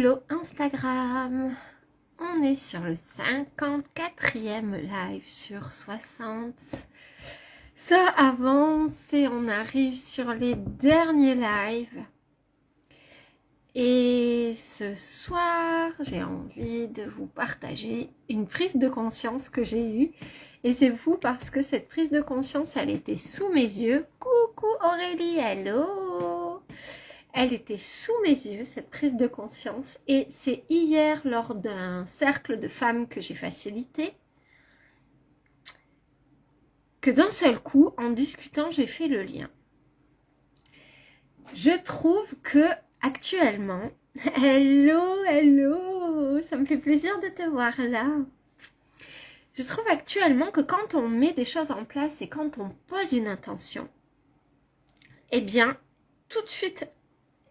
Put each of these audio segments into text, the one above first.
Hello Instagram. On est sur le 54e live sur 60. Ça avance et on arrive sur les derniers lives. Et ce soir, j'ai envie de vous partager une prise de conscience que j'ai eue. Et c'est fou parce que cette prise de conscience, elle était sous mes yeux. Coucou Aurélie, hello! Elle était sous mes yeux, cette prise de conscience. Et c'est hier, lors d'un cercle de femmes que j'ai facilité, que d'un seul coup, en discutant, j'ai fait le lien. Je trouve que actuellement, hello, ça me fait plaisir de te voir là. Je trouve actuellement que quand on met des choses en place et quand on pose une intention, eh bien, tout de suite,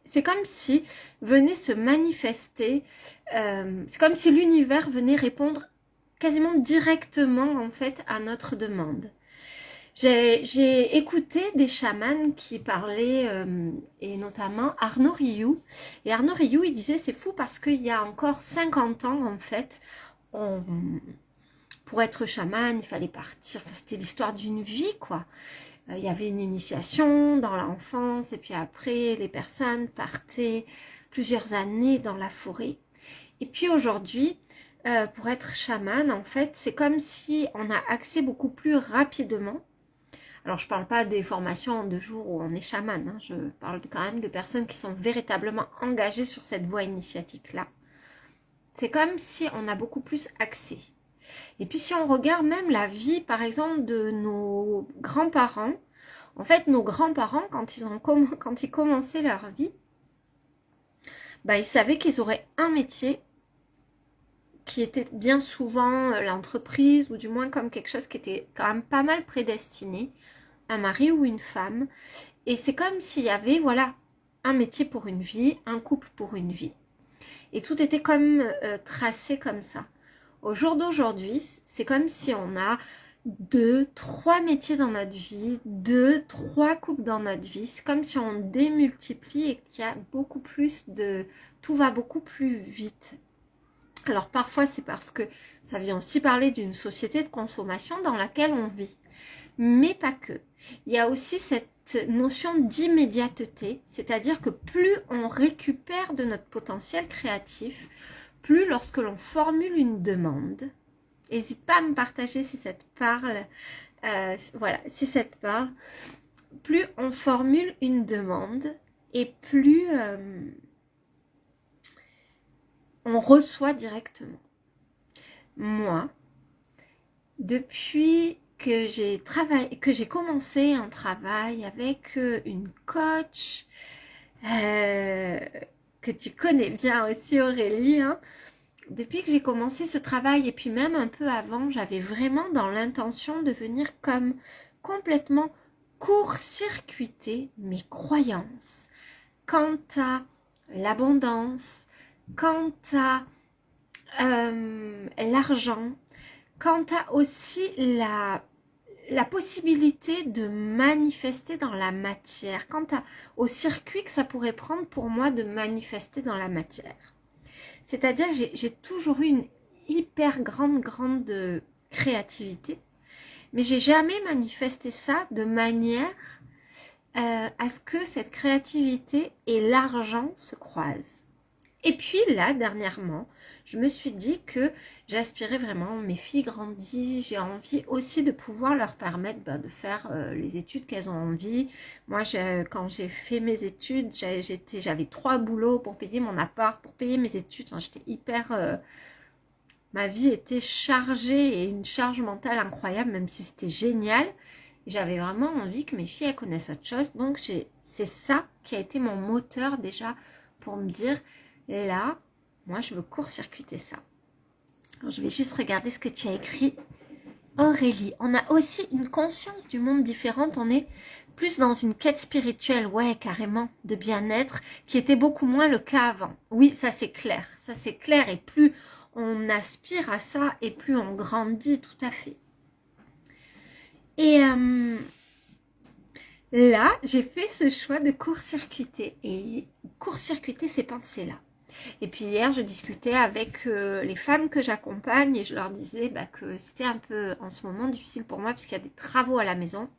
c'est comme si venait se manifester, c'est comme si l'univers venait répondre quasiment directement en fait à notre demande. J'ai écouté des chamans qui parlaient, et notamment Arnaud Rioux. Et Arnaud Rioux, il disait, c'est fou parce qu'il y a encore 50 ans, en fait, pour être chaman, il fallait partir. Enfin, c'était l'histoire d'une vie, quoi. Il y avait une initiation dans l'enfance, et puis après, les personnes partaient plusieurs années dans la forêt. Et puis aujourd'hui, pour être chaman, en fait, c'est comme si on a accès beaucoup plus rapidement. Alors, je parle pas des formations en 2 jours où on est chaman, hein. Je parle quand même de personnes qui sont véritablement engagées sur cette voie initiatique-là. C'est comme si on a beaucoup plus accès. Et puis, si on regarde même la vie, par exemple, de nos grands-parents, en fait, nos grands-parents, quand ils commençaient leur vie, ils savaient qu'ils auraient un métier qui était bien souvent l'entreprise, ou du moins comme quelque chose qui était quand même pas mal prédestiné, un mari ou une femme. Et c'est comme s'il y avait, voilà, un métier pour une vie, un couple pour une vie. Et tout était comme tracé comme ça. Au jour d'aujourd'hui, c'est comme si on a 2, 3 métiers dans notre vie, 2, 3 couples dans notre vie. C'est comme si on démultiplie et qu'il y a beaucoup plus de... Tout va beaucoup plus vite. Alors parfois c'est parce que ça vient aussi parler d'une société de consommation dans laquelle on vit. Mais pas que. Il y a aussi cette notion d'immédiateté, c'est-à-dire que plus on récupère de notre potentiel créatif, plus lorsque l'on formule une demande, n'hésite pas à me partager si ça te parle, si ça te parle, plus on formule une demande et plus on reçoit directement. Moi, depuis que j'ai commencé un travail avec une coach que tu connais bien aussi, Aurélie, hein. Depuis que j'ai commencé ce travail et puis même un peu avant, j'avais vraiment dans l'intention de venir comme complètement court-circuiter mes croyances quant à l'abondance, quant à l'argent, quant à aussi la possibilité de manifester dans la matière, quant au circuit que ça pourrait prendre pour moi de manifester dans la matière. C'est-à-dire j'ai toujours eu une hyper grande créativité, mais j'ai jamais manifesté ça de manière à ce que cette créativité et l'argent se croisent. Et puis là, dernièrement, je me suis dit que j'aspirais vraiment, mes filles grandissent, j'ai envie aussi de pouvoir leur permettre de faire les études qu'elles ont envie. Moi, quand j'ai fait mes études, j'avais 3 boulots pour payer mon appart, pour payer mes études. Enfin, j'étais hyper... ma vie était chargée et une charge mentale incroyable, même si c'était génial. J'avais vraiment envie que mes filles elles connaissent autre chose. Donc, c'est ça qui a été mon moteur déjà pour me dire... Là, moi, je veux court-circuiter ça. Alors, je vais juste regarder ce que tu as écrit. Aurélie, on a aussi une conscience du monde différente. On est plus dans une quête spirituelle, ouais, carrément, de bien-être, qui était beaucoup moins le cas avant. Oui, ça c'est clair. Ça c'est clair. Et plus on aspire à ça, et plus on grandit, tout à fait. Et là, j'ai fait ce choix de court-circuiter. Et court-circuiter ces pensées-là. Et puis hier, je discutais avec les femmes que j'accompagne et je leur disais que c'était un peu en ce moment difficile pour moi puisqu'il y a des travaux à la maison,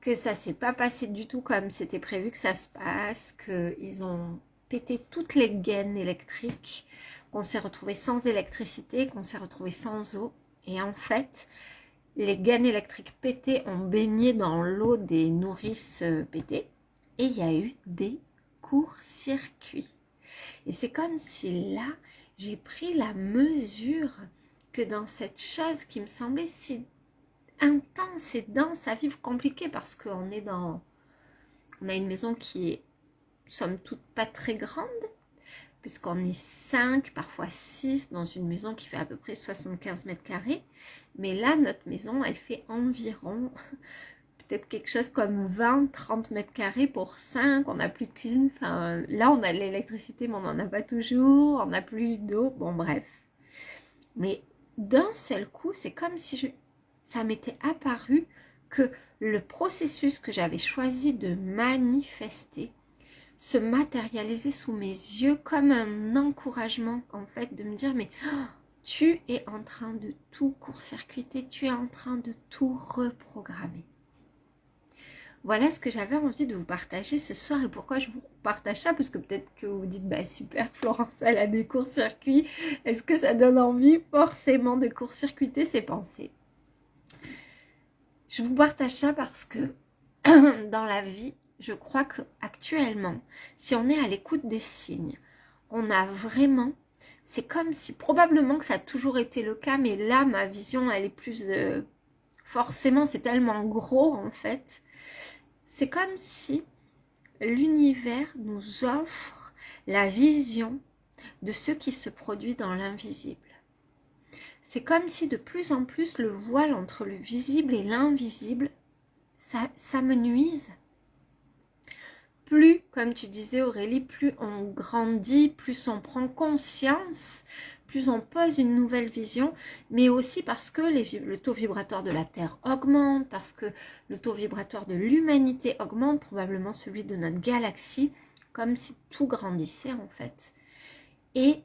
que ça s'est pas passé du tout comme c'était prévu que ça se passe, qu'ils ont pété toutes les gaines électriques, qu'on s'est retrouvé sans électricité, qu'on s'est retrouvé sans eau. Et en fait, les gaines électriques pétées ont baigné dans l'eau des nourrices pétées et il y a eu des court-circuits. Et c'est comme si là, j'ai pris la mesure que dans cette chose qui me semblait si intense et dense à vivre, compliqué parce qu'on est dans... On a une maison qui est, somme toute, pas très grande, puisqu'on est 5, parfois 6, dans une maison qui fait à peu près 75 mètres carrés. Mais là, notre maison, elle fait environ peut-être quelque chose comme 20-30 mètres carrés pour 5. On n'a plus de cuisine. Enfin, là, on a de l'électricité, mais on n'en a pas toujours. On n'a plus d'eau. Bon, bref. Mais d'un seul coup, c'est comme si ça m'était apparu que le processus que j'avais choisi de manifester se matérialisait sous mes yeux comme un encouragement, en fait, de me dire, mais tu es en train de tout court-circuiter, tu es en train de tout reprogrammer. Voilà ce que j'avais envie de vous partager ce soir et pourquoi je vous partage ça, parce que peut-être que vous vous dites, super, Florence, elle a des courts-circuits, est-ce que ça donne envie forcément de court-circuiter ses pensées? Je vous partage ça parce que dans la vie, je crois qu'actuellement, si on est à l'écoute des signes, on a vraiment, c'est comme si, probablement que ça a toujours été le cas, mais là, ma vision, elle est plus, forcément, c'est tellement gros en fait, c'est comme si l'univers nous offre la vision de ce qui se produit dans l'invisible. C'est comme si de plus en plus le voile entre le visible et l'invisible, ça me nuise. Plus, comme tu disais Aurélie, plus on grandit, plus on prend conscience, plus on pose une nouvelle vision, mais aussi parce que le taux vibratoire de la Terre augmente, parce que le taux vibratoire de l'humanité augmente, probablement celui de notre galaxie, comme si tout grandissait en fait. Et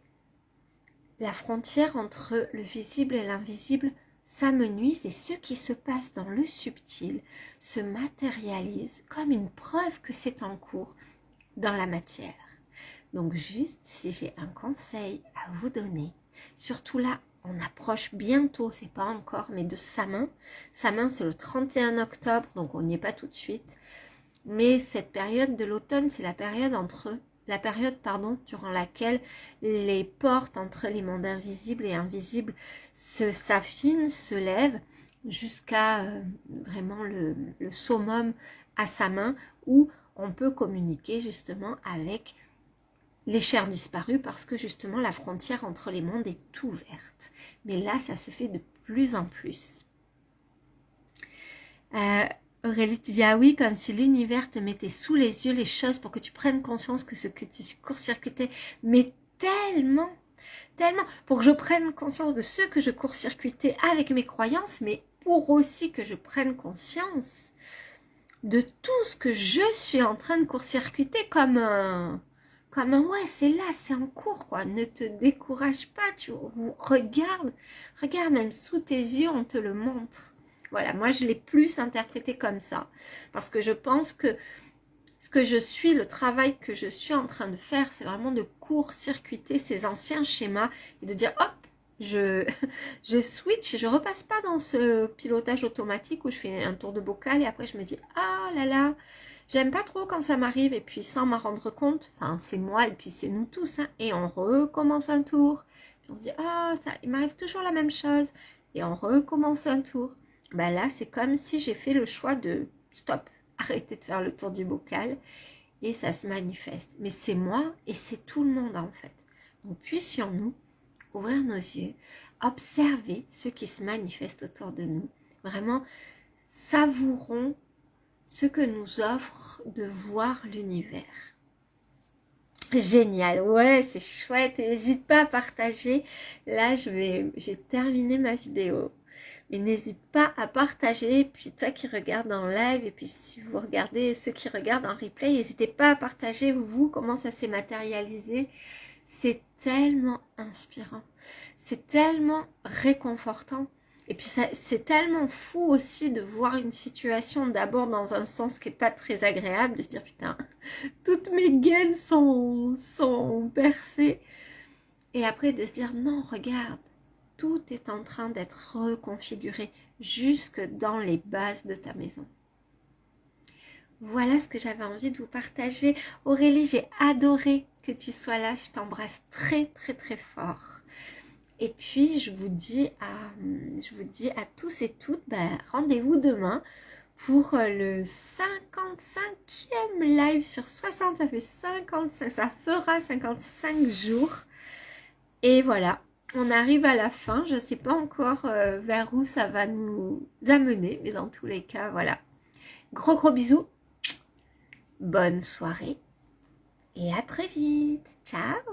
la frontière entre le visible et l'invisible s'amenuise et ce qui se passe dans le subtil se matérialise comme une preuve que c'est en cours dans la matière. Donc juste si j'ai un conseil à vous donner, surtout là on approche bientôt, c'est pas encore, mais de Samin. Samin c'est le 31 octobre, donc on n'y est pas tout de suite. Mais cette période de l'automne, c'est la période durant laquelle les portes entre les mondes invisibles et invisibles s'affinent, se lèvent jusqu'à vraiment le summum à Samin où on peut communiquer justement avec les chers disparus parce que justement la frontière entre les mondes est ouverte. Mais là, ça se fait de plus en plus. Aurélie, tu dis, ah oui, comme si l'univers te mettait sous les yeux les choses pour que tu prennes conscience que ce que tu court-circuitais, mais tellement, pour que je prenne conscience de ce que je court-circuitais avec mes croyances, mais pour aussi que je prenne conscience de tout ce que je suis en train de court-circuiter comme un ouais, c'est là, c'est en cours, quoi. Ne te décourage pas, regarde même sous tes yeux, on te le montre. Voilà, moi je l'ai plus interprété comme ça, parce que je pense que ce que je suis, le travail que je suis en train de faire, c'est vraiment de court-circuiter ces anciens schémas et de dire hop, je switch, je repasse pas dans ce pilotage automatique où je fais un tour de bocal et après je me dis ah là là, j'aime pas trop quand ça m'arrive et puis sans m'en rendre compte, enfin c'est moi et puis c'est nous tous, hein, et on recommence un tour, puis on se dit ah ça, il m'arrive toujours la même chose et on recommence un tour. Ben là c'est comme si j'ai fait le choix de stop, arrêter de faire le tour du bocal et ça se manifeste. Mais c'est moi et c'est tout le monde en fait. Donc puissions-nous ouvrir nos yeux, observer ce qui se manifeste autour de nous. Vraiment, savourons ce que nous offre de voir l'univers. Génial, ouais, c'est chouette. N'hésite pas à partager. Là, j'ai terminé ma vidéo. Mais n'hésite pas à partager. Puis toi qui regardes en live, et puis si vous regardez ceux qui regardent en replay, n'hésitez pas à partager vous comment ça s'est matérialisé. C'est tellement inspirant. C'est tellement réconfortant. Et puis c'est tellement fou aussi de voir une situation d'abord dans un sens qui est pas très agréable, de se dire putain, toutes mes gaines sont percées. Et après de se dire non, regarde, tout est en train d'être reconfiguré jusque dans les bases de ta maison. Voilà ce que j'avais envie de vous partager. Aurélie, j'ai adoré que tu sois là. Je t'embrasse très très très fort. Et puis, je vous dis à tous et toutes, rendez-vous demain pour le 55e live sur 60. Ça fait 55, ça fera 55 jours. Et voilà, on arrive à la fin. Je ne sais pas encore vers où ça va nous amener, mais dans tous les cas, voilà. Gros gros bisous. Bonne soirée et à très vite. Ciao.